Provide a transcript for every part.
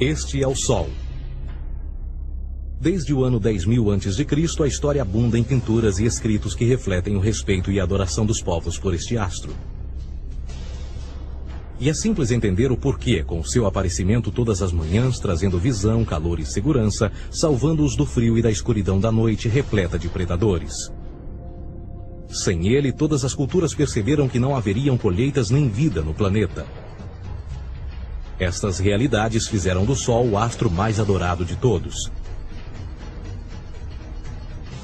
Este é o Sol. Desde o ano 10.000 a.C., a história abunda em pinturas e escritos que refletem o respeito e a adoração dos povos por este astro. E é simples entender o porquê, com seu aparecimento todas as manhãs, trazendo visão, calor e segurança, salvando-os do frio e da escuridão da noite repleta de predadores. Sem ele, todas as culturas perceberam que não haveriam colheitas nem vida no planeta. Estas realidades fizeram do Sol o astro mais adorado de todos.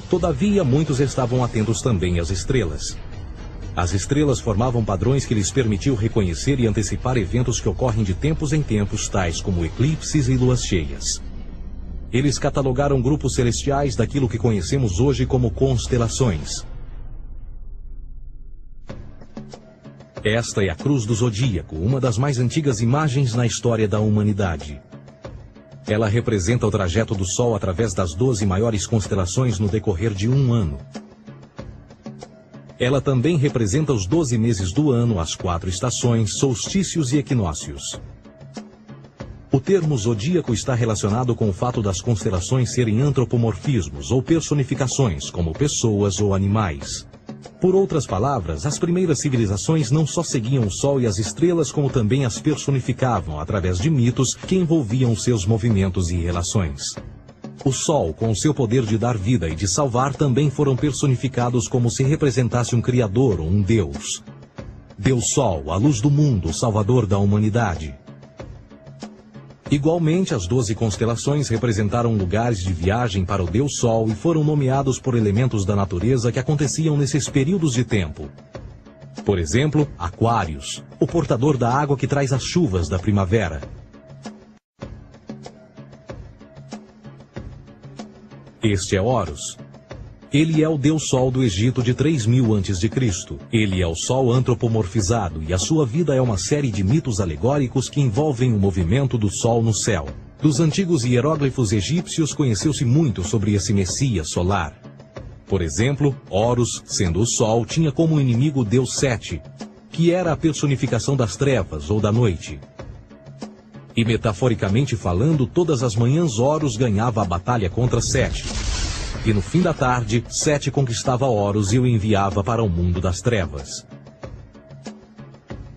Todavia, muitos estavam atentos também às estrelas. As estrelas formavam padrões que lhes permitiam reconhecer e antecipar eventos que ocorrem de tempos em tempos, tais como eclipses e luas cheias. Eles catalogaram grupos celestiais daquilo que conhecemos hoje como constelações. Esta é a Cruz do Zodíaco, uma das mais antigas imagens na história da humanidade. Ela representa o trajeto do Sol através das 12 maiores constelações no decorrer de um ano. Ela também representa os 12 meses do ano, as 4 estações, solstícios e equinócios. O termo zodíaco está relacionado com o fato das constelações serem antropomorfismos ou personificações, como pessoas ou animais. Por outras palavras, as primeiras civilizações não só seguiam o Sol e as estrelas, como também as personificavam através de mitos que envolviam seus movimentos e relações. O Sol, com seu poder de dar vida e de salvar, também foram personificados como se representasse um Criador ou um Deus. Deus Sol, a luz do mundo, o Salvador da humanidade. Igualmente, as 12 constelações representaram lugares de viagem para o Deus Sol e foram nomeados por elementos da natureza que aconteciam nesses períodos de tempo. Por exemplo, Aquários, o portador da água que traz as chuvas da primavera. Este é Horus. Ele é o Deus Sol do Egito de 3.000 a.C. Ele é o Sol antropomorfizado e a sua vida é uma série de mitos alegóricos que envolvem o movimento do Sol no céu. Dos antigos hieróglifos egípcios conheceu-se muito sobre esse Messias solar. Por exemplo, Horus, sendo o Sol, tinha como inimigo o Deus Sete, que era a personificação das trevas ou da noite. E metaforicamente falando, todas as manhãs Horus ganhava a batalha contra Sete. E no fim da tarde, Sete conquistava Horus e o enviava para o mundo das trevas.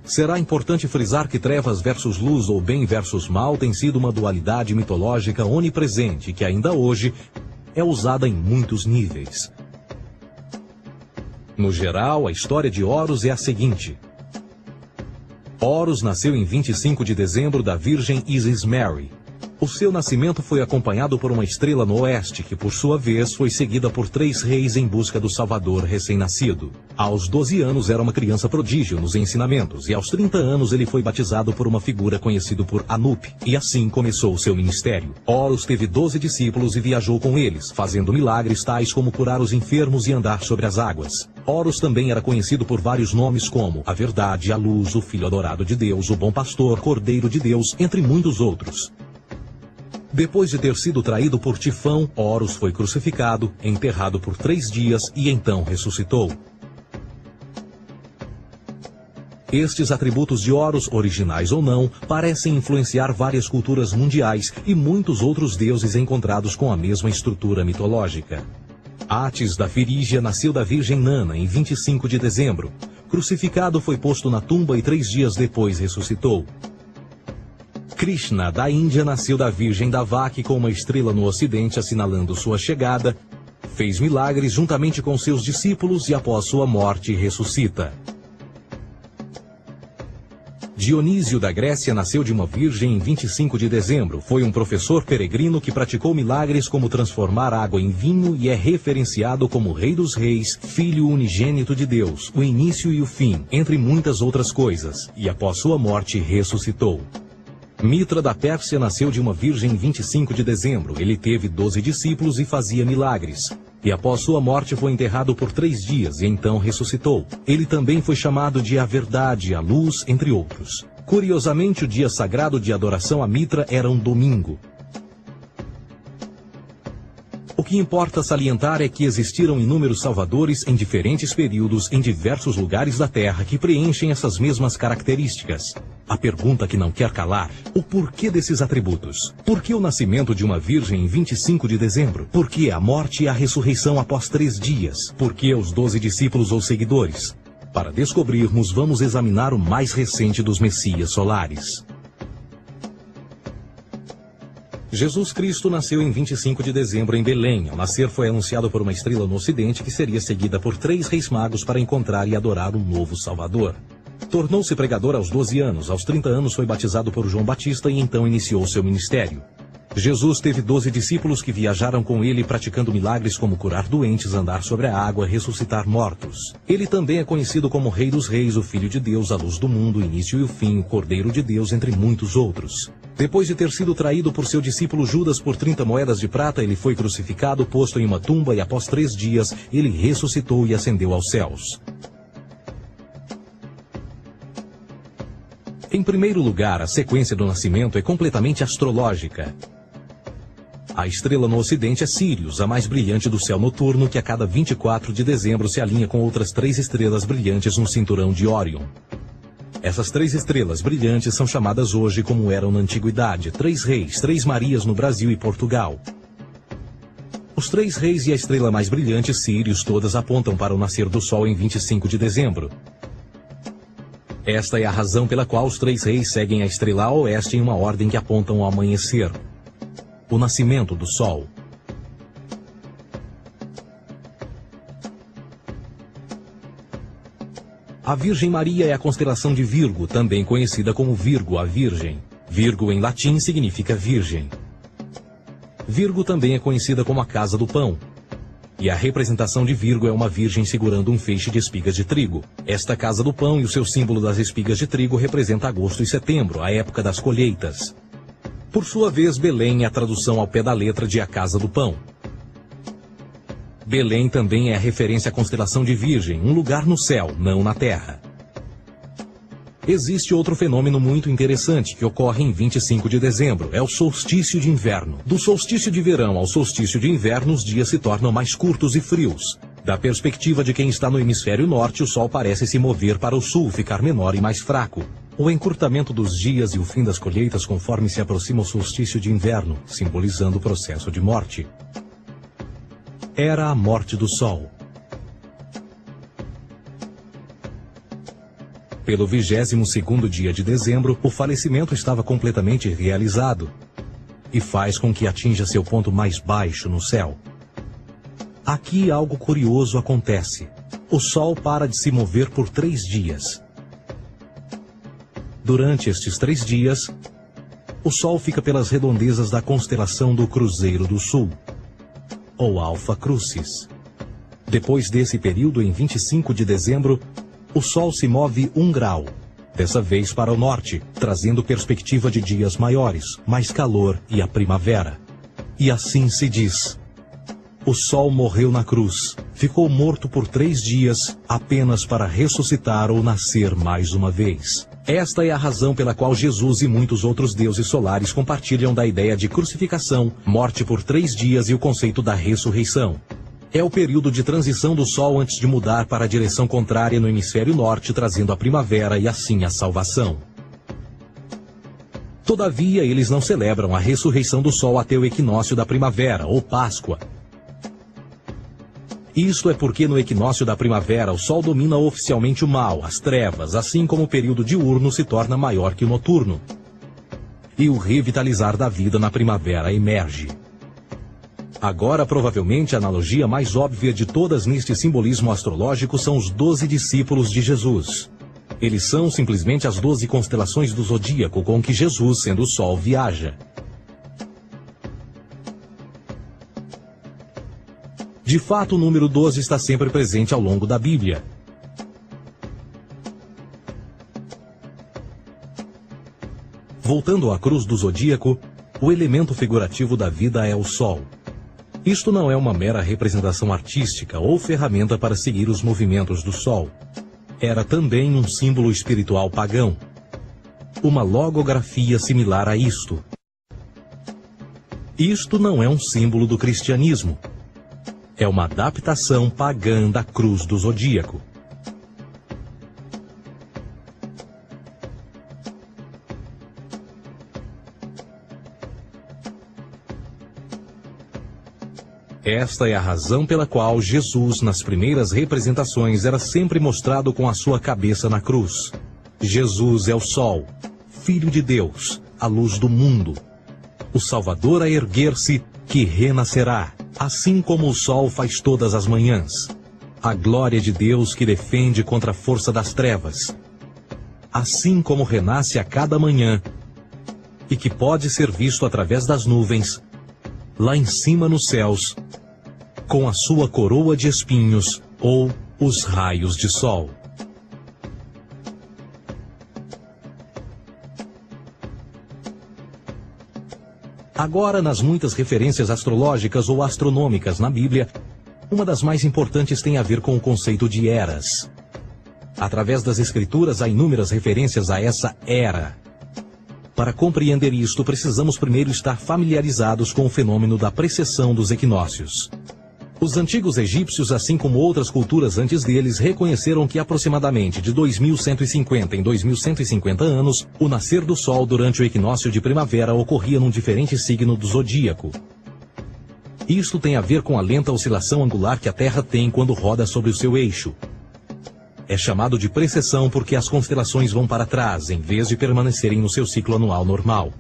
Será importante frisar que trevas versus luz ou bem versus mal tem sido uma dualidade mitológica onipresente que ainda hoje é usada em muitos níveis. No geral, a história de Horus é a seguinte. Horus nasceu em 25 de dezembro da Virgem Isis Mary. O seu nascimento foi acompanhado por uma estrela no oeste, que por sua vez foi seguida por 3 reis em busca do Salvador recém-nascido. Aos 12 anos era uma criança prodígio nos ensinamentos, e aos 30 anos ele foi batizado por uma figura conhecida por Anup, e assim começou o seu ministério. Horus teve 12 discípulos e viajou com eles, fazendo milagres tais como curar os enfermos e andar sobre as águas. Horus também era conhecido por vários nomes como a Verdade, a Luz, o Filho Adorado de Deus, o Bom Pastor, Cordeiro de Deus, entre muitos outros. Depois de ter sido traído por Tifão, Horus foi crucificado, enterrado por 3 dias e então ressuscitou. Estes atributos de Horus, originais ou não, parecem influenciar várias culturas mundiais e muitos outros deuses encontrados com a mesma estrutura mitológica. Atis da Firígia nasceu da Virgem Nana em 25 de dezembro. Crucificado, foi posto na tumba e 3 dias depois ressuscitou. Krishna, da Índia, nasceu da Virgem Davaki com uma estrela no ocidente assinalando sua chegada, fez milagres juntamente com seus discípulos e após sua morte ressuscita. Dionísio da Grécia nasceu de uma virgem em 25 de dezembro. Foi um professor peregrino que praticou milagres como transformar água em vinho e é referenciado como Rei dos Reis, Filho unigênito de Deus, o início e o fim, entre muitas outras coisas, e após sua morte ressuscitou. Mitra da Pérsia nasceu de uma virgem em 25 de dezembro. Ele teve 12 discípulos e fazia milagres. E após sua morte foi enterrado por 3 dias e então ressuscitou. Ele também foi chamado de a Verdade, a Luz, entre outros. Curiosamente, o dia sagrado de adoração a Mitra era um domingo. O que importa salientar é que existiram inúmeros salvadores em diferentes períodos em diversos lugares da Terra que preenchem essas mesmas características. A pergunta que não quer calar: o porquê desses atributos? Por que o nascimento de uma virgem em 25 de dezembro? Por que a morte e a ressurreição após 3 dias? Por que os 12 discípulos ou seguidores? Para descobrirmos, vamos examinar o mais recente dos Messias solares. Jesus Cristo nasceu em 25 de dezembro em Belém. Ao nascer foi anunciado por uma estrela no ocidente que seria seguida por 3 reis magos para encontrar e adorar um novo Salvador. Tornou-se pregador aos 12 anos. Aos 30 anos foi batizado por João Batista e então iniciou seu ministério. Jesus teve 12 discípulos que viajaram com ele praticando milagres como curar doentes, andar sobre a água, ressuscitar mortos. Ele também é conhecido como Rei dos Reis, o Filho de Deus, a luz do mundo, o início e o fim, o Cordeiro de Deus, entre muitos outros. Depois de ter sido traído por seu discípulo Judas por 30 moedas de prata, ele foi crucificado, posto em uma tumba e após 3 dias ele ressuscitou e ascendeu aos céus. Em primeiro lugar, a sequência do nascimento é completamente astrológica. A estrela no ocidente é Sírius, a mais brilhante do céu noturno, que a cada 24 de dezembro se alinha com outras 3 estrelas brilhantes no cinturão de Órion. Essas 3 estrelas brilhantes são chamadas hoje, como eram na antiguidade, 3 reis, 3 Marias no Brasil e Portugal. Os 3 reis e a estrela mais brilhante, Sírius, todas apontam para o nascer do Sol em 25 de dezembro. Esta é a razão pela qual os 3 reis seguem a estrela a oeste em uma ordem que apontam ao amanhecer. O nascimento do Sol. A Virgem Maria é a constelação de Virgo, também conhecida como Virgo, a Virgem. Virgo em latim significa virgem. Virgo também é conhecida como a casa do pão. E a representação de Virgo é uma virgem segurando um feixe de espigas de trigo. Esta casa do pão e o seu símbolo das espigas de trigo representa agosto e setembro, a época das colheitas. Por sua vez, Belém é a tradução ao pé da letra de a casa do pão. Belém também é a referência à constelação de Virgem, um lugar no céu, não na terra. Existe outro fenômeno muito interessante que ocorre em 25 de dezembro, é o solstício de inverno. Do solstício de verão ao solstício de inverno, os dias se tornam mais curtos e frios. Da perspectiva de quem está no hemisfério norte, o Sol parece se mover para o sul, ficar menor e mais fraco. O encurtamento dos dias e o fim das colheitas conforme se aproxima o solstício de inverno, simbolizando o processo de morte. Era a morte do Sol. Pelo 22º dia de dezembro, o falecimento estava completamente realizado e faz com que atinja seu ponto mais baixo no céu. Aqui algo curioso acontece. O Sol para de se mover por 3 dias. Durante estes 3 dias, o Sol fica pelas redondezas da constelação do Cruzeiro do Sul, ou Alfa Crucis. Depois desse período, em 25 de dezembro, o Sol se move 1 grau, dessa vez para o norte, trazendo perspectiva de dias maiores, mais calor e a primavera. E assim se diz: o Sol morreu na cruz, ficou morto por 3 dias, apenas para ressuscitar ou nascer mais uma vez. Esta é a razão pela qual Jesus e muitos outros deuses solares compartilham da ideia de crucificação, morte por 3 dias e o conceito da ressurreição. É o período de transição do Sol antes de mudar para a direção contrária no hemisfério norte, trazendo a primavera e assim a salvação. Todavia, eles não celebram a ressurreição do Sol até o equinócio da primavera, ou Páscoa. Isto é porque no equinócio da primavera o Sol domina oficialmente o mal, as trevas, assim como o período diurno se torna maior que o noturno. E o revitalizar da vida na primavera emerge. Agora, provavelmente, a analogia mais óbvia de todas neste simbolismo astrológico são os 12 discípulos de Jesus. Eles são simplesmente as 12 constelações do zodíaco com que Jesus, sendo o Sol, viaja. De fato, o número 12 está sempre presente ao longo da Bíblia. Voltando à cruz do zodíaco, o elemento figurativo da vida é o Sol. Isto não é uma mera representação artística ou ferramenta para seguir os movimentos do Sol. Era também um símbolo espiritual pagão. Uma logografia similar a isto. Isto não é um símbolo do cristianismo. É uma adaptação pagã da cruz do zodíaco. Esta é a razão pela qual Jesus, nas primeiras representações, era sempre mostrado com a sua cabeça na cruz. Jesus é o Sol, Filho de Deus, a luz do mundo. O Salvador a erguer-se, que renascerá, assim como o sol faz todas as manhãs. A glória de Deus que defende contra a força das trevas. Assim como renasce a cada manhã, e que pode ser visto através das nuvens, lá em cima nos céus, com a sua coroa de espinhos ou os raios de sol. Agora, nas muitas referências astrológicas ou astronômicas na Bíblia, uma das mais importantes tem a ver com o conceito de eras. Através das Escrituras há inúmeras referências a essa era. Para compreender isto, precisamos primeiro estar familiarizados com o fenômeno da precessão dos equinócios. Os antigos egípcios, assim como outras culturas antes deles, reconheceram que aproximadamente de 2150 em 2150 anos, o nascer do Sol durante o equinócio de primavera ocorria num diferente signo do zodíaco. Isto tem a ver com a lenta oscilação angular que a Terra tem quando roda sobre o seu eixo. É chamado de precessão porque as constelações vão para trás, em vez de permanecerem no seu ciclo anual normal.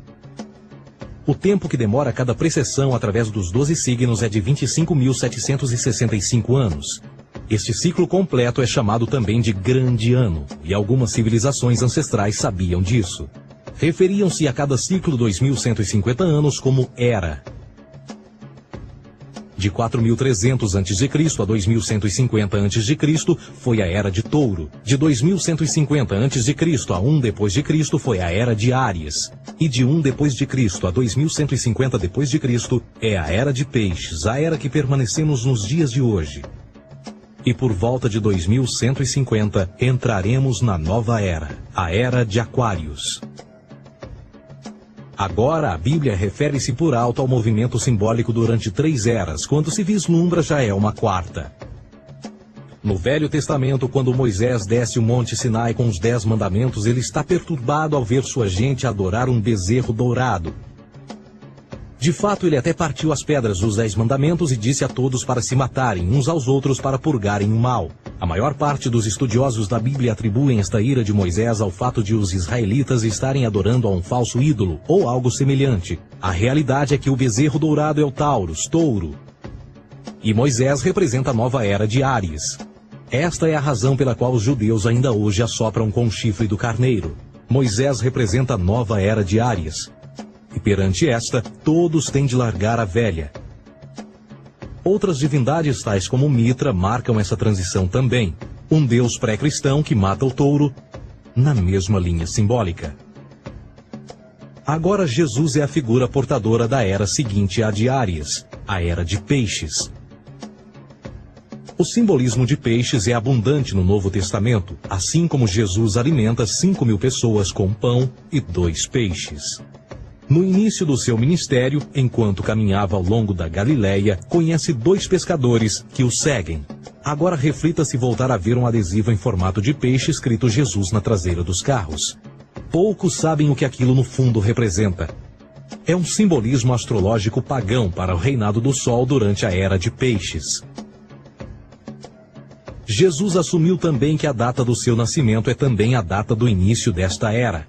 O tempo que demora cada precessão através dos 12 signos é de 25.765 anos. Este ciclo completo é chamado também de Grande Ano, e algumas civilizações ancestrais sabiam disso. Referiam-se a cada ciclo 2150 anos como Era. De 4.300 a.C. a 2.150 a.C. foi a Era de Touro. De 2.150 a.C. a 1 d.C. foi a Era de Áries. E de 1 d.C. a 2.150 d.C. é a Era de Peixes, a era que permanecemos nos dias de hoje. E por volta de 2150 entraremos na nova era, a Era de Aquários. Agora, a Bíblia refere-se por alto ao movimento simbólico durante 3 eras, quando se vislumbra já é uma quarta. No Velho Testamento, quando Moisés desce o Monte Sinai com os 10 mandamentos, ele está perturbado ao ver sua gente adorar um bezerro dourado. De fato, ele até partiu as pedras dos 10 mandamentos e disse a todos para se matarem uns aos outros para purgarem o mal. A maior parte dos estudiosos da Bíblia atribuem esta ira de Moisés ao fato de os israelitas estarem adorando a um falso ídolo, ou algo semelhante. A realidade é que o bezerro dourado é o Taurus, touro. E Moisés representa a nova era de Áries. Esta é a razão pela qual os judeus ainda hoje assopram com o chifre do carneiro. Moisés representa a nova era de Áries. E perante esta, todos têm de largar a velha. Outras divindades, tais como Mitra, marcam essa transição também. Um deus pré-cristão que mata o touro, na mesma linha simbólica. Agora Jesus é a figura portadora da era seguinte à de Áries, a era de Peixes. O simbolismo de peixes é abundante no Novo Testamento, assim como Jesus alimenta 5.000 pessoas com pão e 2 peixes. No início do seu ministério, enquanto caminhava ao longo da Galileia, conhece 2 pescadores que o seguem. Agora reflita se voltar a ver um adesivo em formato de peixe escrito Jesus na traseira dos carros. Poucos sabem o que aquilo no fundo representa. É um simbolismo astrológico pagão para o reinado do Sol durante a Era de Peixes. Jesus assumiu também que a data do seu nascimento é também a data do início desta era.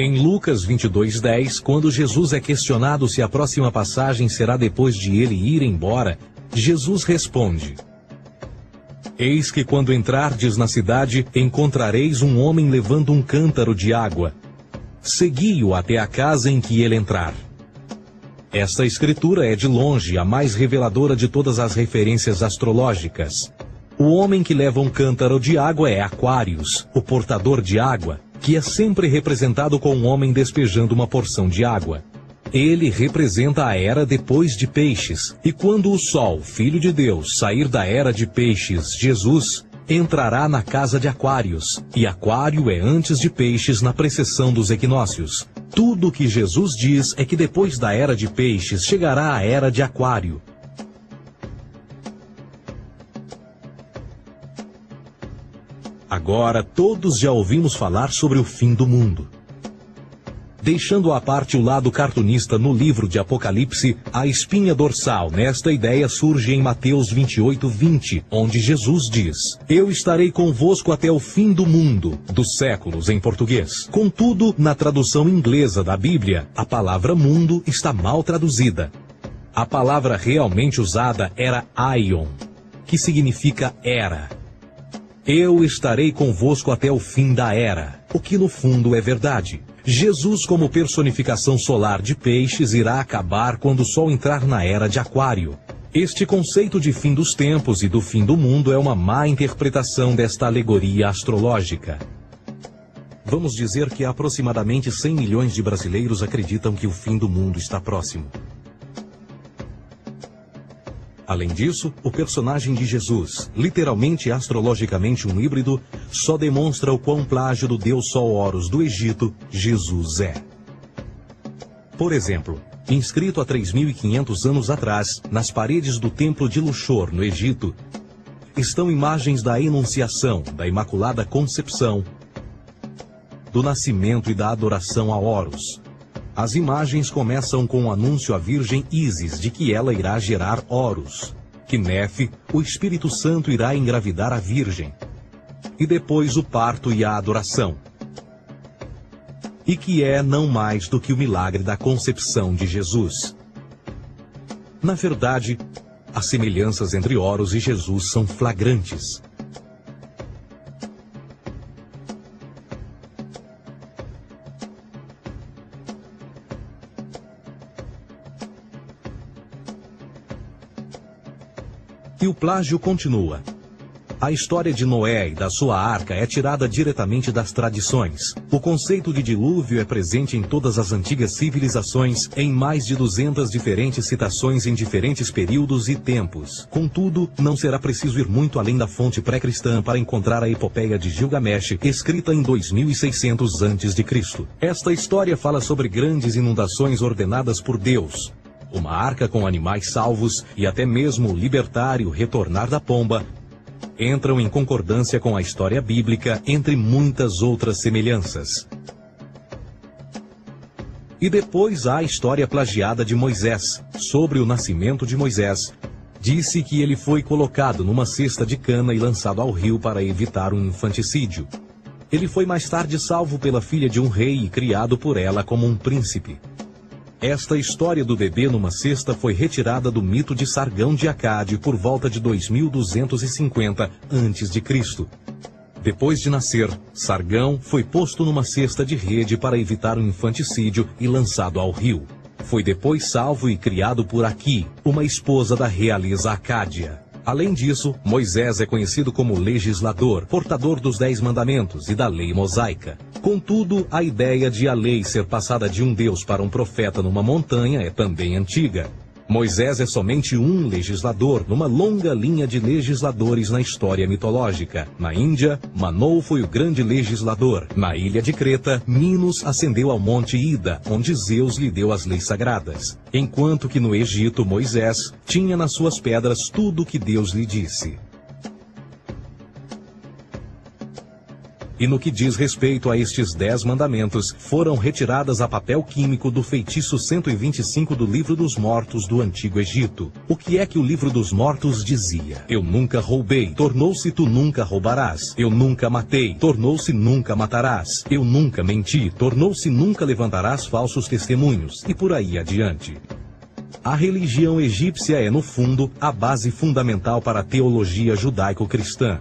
Em Lucas 22:10, quando Jesus é questionado se a próxima passagem será depois de ele ir embora, Jesus responde: Eis que quando entrardes na cidade, encontrareis um homem levando um cântaro de água. Segui-o até a casa em que ele entrar. Esta escritura é de longe a mais reveladora de todas as referências astrológicas. O homem que leva um cântaro de água é Aquários, o portador de água, que é sempre representado com um homem despejando uma porção de água. Ele representa a era depois de Peixes, e quando o Sol, Filho de Deus, sair da era de Peixes, Jesus, entrará na casa de Aquários, e Aquário é antes de Peixes na precessão dos equinócios. Tudo o que Jesus diz é que depois da era de Peixes chegará a era de Aquário. Agora todos já ouvimos falar sobre o fim do mundo. Deixando à parte o lado cartunista no livro de Apocalipse, a espinha dorsal nesta ideia surge em Mateus 28:20, onde Jesus diz: Eu estarei convosco até o fim do mundo, dos séculos em português. Contudo, na tradução inglesa da Bíblia, a palavra mundo está mal traduzida. A palavra realmente usada era aion, que significa era. Eu estarei convosco até o fim da era, o que no fundo é verdade. Jesus, como personificação solar de peixes, irá acabar quando o Sol entrar na era de Aquário. Este conceito de fim dos tempos e do fim do mundo é uma má interpretação desta alegoria astrológica. Vamos dizer que aproximadamente 100 milhões de brasileiros acreditam que o fim do mundo está próximo. Além disso, o personagem de Jesus, literalmente e astrologicamente um híbrido, só demonstra o quão plágio do deus Sol Horus do Egito, Jesus é. Por exemplo, inscrito há 3.500 anos atrás, nas paredes do templo de Luxor, no Egito, estão imagens da Enunciação, da Imaculada Concepção, do nascimento e da adoração a Horus. As imagens começam com o anúncio à Virgem Ísis de que ela irá gerar Horus, que Nefe, o Espírito Santo, irá engravidar a Virgem, e depois o parto e a adoração, e que é não mais do que o milagre da concepção de Jesus. Na verdade, as semelhanças entre Horus e Jesus são flagrantes. E o plágio continua. A história de Noé e da sua arca é tirada diretamente das tradições. O conceito de dilúvio é presente em todas as antigas civilizações, em mais de 200 diferentes citações em diferentes períodos e tempos. Contudo, não será preciso ir muito além da fonte pré-cristã para encontrar a epopeia de Gilgamesh, escrita em 2600 a.C. Esta história fala sobre grandes inundações ordenadas por Deus, uma arca com animais salvos e até mesmo o libertário retornar da pomba, entram em concordância com a história bíblica, entre muitas outras semelhanças. E depois há a história plagiada de Moisés, sobre o nascimento de Moisés. Disse que ele foi colocado numa cesta de cana e lançado ao rio para evitar um infanticídio. Ele foi mais tarde salvo pela filha de um rei e criado por ela como um príncipe. Esta história do bebê numa cesta foi retirada do mito de Sargão de Acade por volta de 2250 a.C. Depois de nascer, Sargão foi posto numa cesta de rede para evitar um infanticídio e lançado ao rio. Foi depois salvo e criado por Aqui, uma esposa da realeza Acádia. Além disso, Moisés é conhecido como legislador, portador dos 10 mandamentos e da lei mosaica. Contudo, a ideia de a lei ser passada de um deus para um profeta numa montanha é também antiga. Moisés é somente um legislador numa longa linha de legisladores na história mitológica. Na Índia, Manou foi o grande legislador. Na ilha de Creta, Minos ascendeu ao monte Ida, onde Zeus lhe deu as leis sagradas. Enquanto que no Egito, Moisés tinha nas suas pedras tudo o que Deus lhe disse. E no que diz respeito a estes 10 mandamentos, foram retiradas a papel químico do feitiço 125 do Livro dos Mortos do Antigo Egito. O que é que o Livro dos Mortos dizia? Eu nunca roubei, tornou-se tu nunca roubarás. Eu nunca matei, tornou-se nunca matarás. Eu nunca menti, tornou-se nunca levantarás falsos testemunhos. E por aí adiante. A religião egípcia é, no fundo, a base fundamental para a teologia judaico-cristã.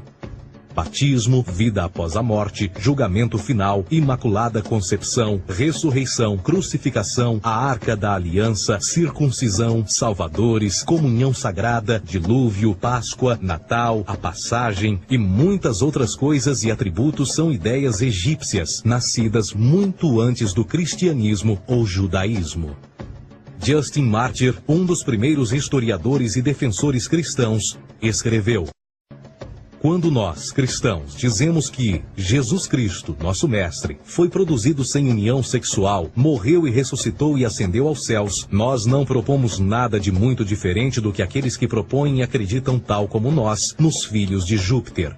Batismo, vida após a morte, julgamento final, imaculada concepção, ressurreição, crucificação, a arca da aliança, circuncisão, salvadores, comunhão sagrada, dilúvio, Páscoa, Natal, a passagem e muitas outras coisas e atributos são ideias egípcias, nascidas muito antes do cristianismo ou judaísmo. Justin Martyr, um dos primeiros historiadores e defensores cristãos, escreveu: quando nós, cristãos, dizemos que Jesus Cristo, nosso Mestre, foi produzido sem união sexual, morreu e ressuscitou e ascendeu aos céus, nós não propomos nada de muito diferente do que aqueles que propõem e acreditam tal como nós, nos filhos de Júpiter.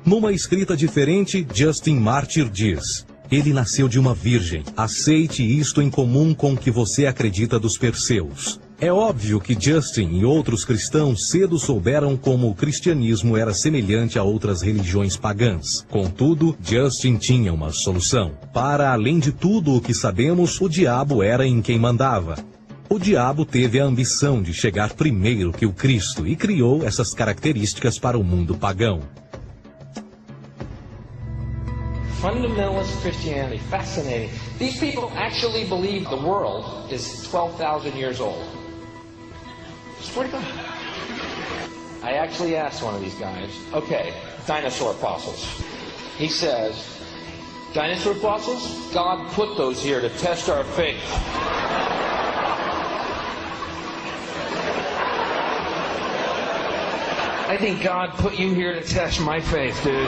Numa escrita diferente, Justin Martyr diz: Ele nasceu de uma virgem. Aceite isto em comum com o que você acredita dos Perseus. É óbvio que Justin e outros cristãos cedo souberam como o cristianismo era semelhante a outras religiões pagãs. Contudo, Justin tinha uma solução. Para além de tudo o que sabemos, o diabo era em quem mandava. O diabo teve a ambição de chegar primeiro que o Cristo e criou essas características para o mundo pagão. Fundamentalist Christianity, fascinating. These people actually believe the world is 12,000 years old. Swear to God. I actually asked one of these guys, okay, dinosaur fossils. He says, dinosaur fossils? God put those here to test our faith. I think God put you here to test my faith, dude.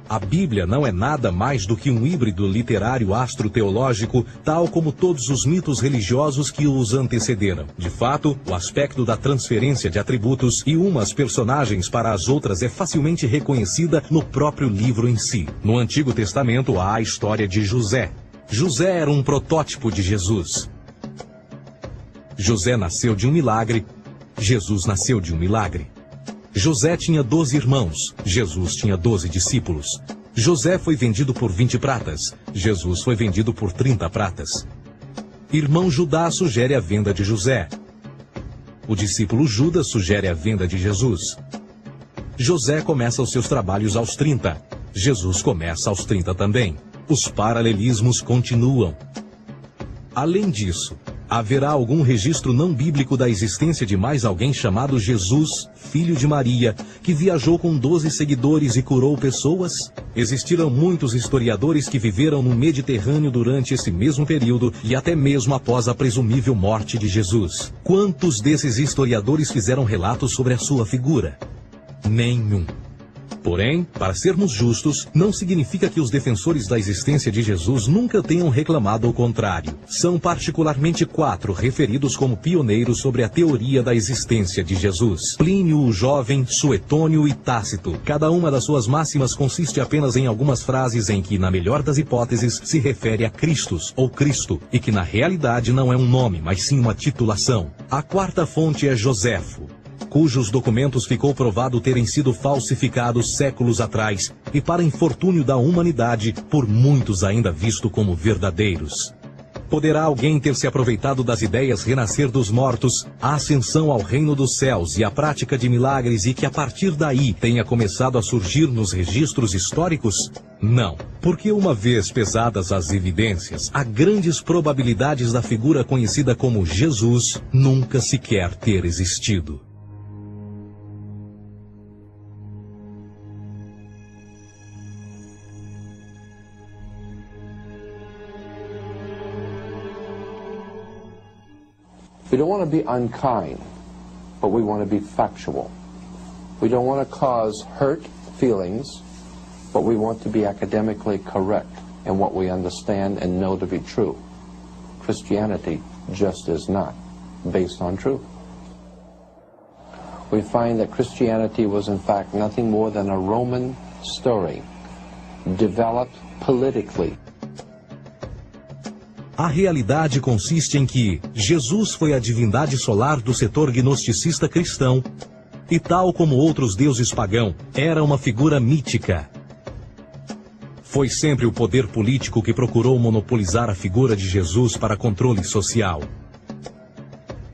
A Bíblia não é nada mais do que um híbrido literário astroteológico, tal como todos os mitos religiosos que os antecederam. De fato, o aspecto da transferência de atributos e umas personagens para as outras é facilmente reconhecida no próprio livro em si. No Antigo Testamento há a história de José. José era um protótipo de Jesus. José nasceu de um milagre, Jesus nasceu de um milagre. José tinha 12 irmãos, Jesus tinha 12 discípulos. José foi vendido por 20 pratas, Jesus foi vendido por 30 pratas. Irmão Judá sugere a venda de José. O discípulo Judas sugere a venda de Jesus. José começa os seus trabalhos aos 30, Jesus começa aos 30 também. Os paralelismos continuam. Além disso, haverá algum registro não bíblico da existência de mais alguém chamado Jesus, filho de Maria, que viajou com 12 seguidores e curou pessoas? Existiram muitos historiadores que viveram no Mediterrâneo durante esse mesmo período e até mesmo após a presumível morte de Jesus. Quantos desses historiadores fizeram relatos sobre a sua figura? Nenhum. Porém, para sermos justos, não significa que os defensores da existência de Jesus nunca tenham reclamado o contrário. São particularmente 4 referidos como pioneiros sobre a teoria da existência de Jesus: Plínio o Jovem, Suetônio e Tácito. Cada uma das suas máximas consiste apenas em algumas frases em que, na melhor das hipóteses, se refere a Christus ou Cristo, e que na realidade não é um nome, mas sim uma titulação. A 4ª fonte é Joséfo, cujos documentos ficou provado terem sido falsificados séculos atrás e, para infortúnio da humanidade, por muitos ainda visto como verdadeiros. Poderá alguém ter se aproveitado das ideias renascer dos mortos, a ascensão ao reino dos céus e a prática de milagres e que a partir daí tenha começado a surgir nos registros históricos? Não, porque uma vez pesadas as evidências, há grandes probabilidades da figura conhecida como Jesus nunca sequer ter existido. We don't want to be unkind, but we want to be factual. We don't want to cause hurt feelings, but we want to be academically correct in what we understand and know to be true. Christianity just is not based on truth. We find that Christianity was in fact nothing more than a Roman story, developed politically. A realidade consiste em que Jesus foi a divindade solar do setor gnosticista cristão e, tal como outros deuses pagãos, era uma figura mítica. Foi sempre o poder político que procurou monopolizar a figura de Jesus para controle social.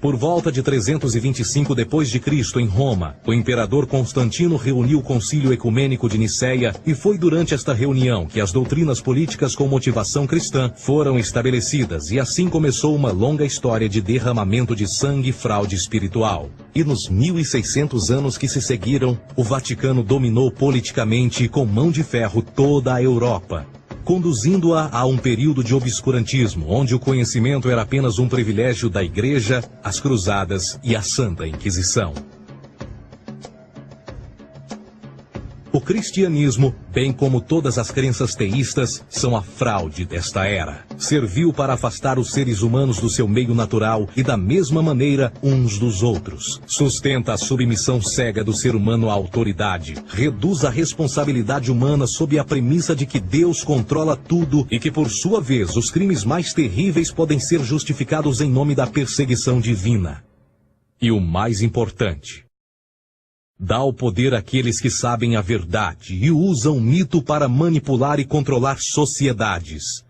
Por volta de 325 d.C., em Roma, o imperador Constantino reuniu o Concílio Ecumênico de Niceia e foi durante esta reunião que as doutrinas políticas com motivação cristã foram estabelecidas e assim começou uma longa história de derramamento de sangue e fraude espiritual. E nos 1600 anos que se seguiram, o Vaticano dominou politicamente e com mão de ferro toda a Europa, conduzindo-a a um período de obscurantismo, onde o conhecimento era apenas um privilégio da Igreja, as Cruzadas e a Santa Inquisição. O O cristianismo, bem como todas as crenças teístas, são a fraude desta era. Serviu para afastar os seres humanos do seu meio natural e da mesma maneira uns dos outros. Sustenta a submissão cega do ser humano à autoridade. Reduz a responsabilidade humana sob a premissa de que Deus controla tudo e que, por sua vez, os crimes mais terríveis podem ser justificados em nome da perseguição divina. E o mais importante, dá o poder àqueles que sabem a verdade e usam o mito para manipular e controlar sociedades.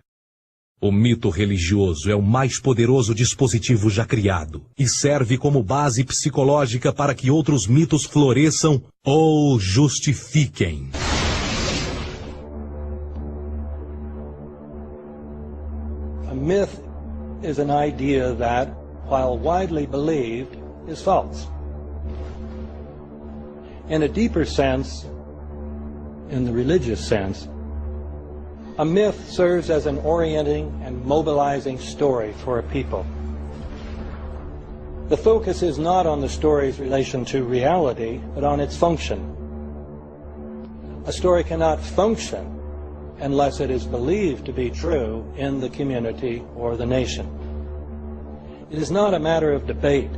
O mito religioso é o mais poderoso dispositivo já criado e serve como base psicológica para que outros mitos floresçam ou justifiquem. A myth is an idea that, while widely believed, is false. In a deeper sense, in the religious sense, a myth serves as an orienting and mobilizing story for a people. The focus is not on the story's relation to reality, but on its function. A story cannot function unless it is believed to be true in the community or the nation. It is not a matter of debate.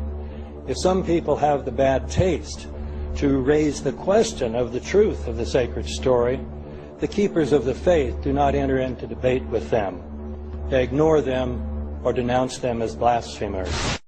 If some people have the bad taste to raise the question of the truth of the sacred story, the keepers of the faith do not enter into debate with them. They ignore them or denounce them as blasphemers.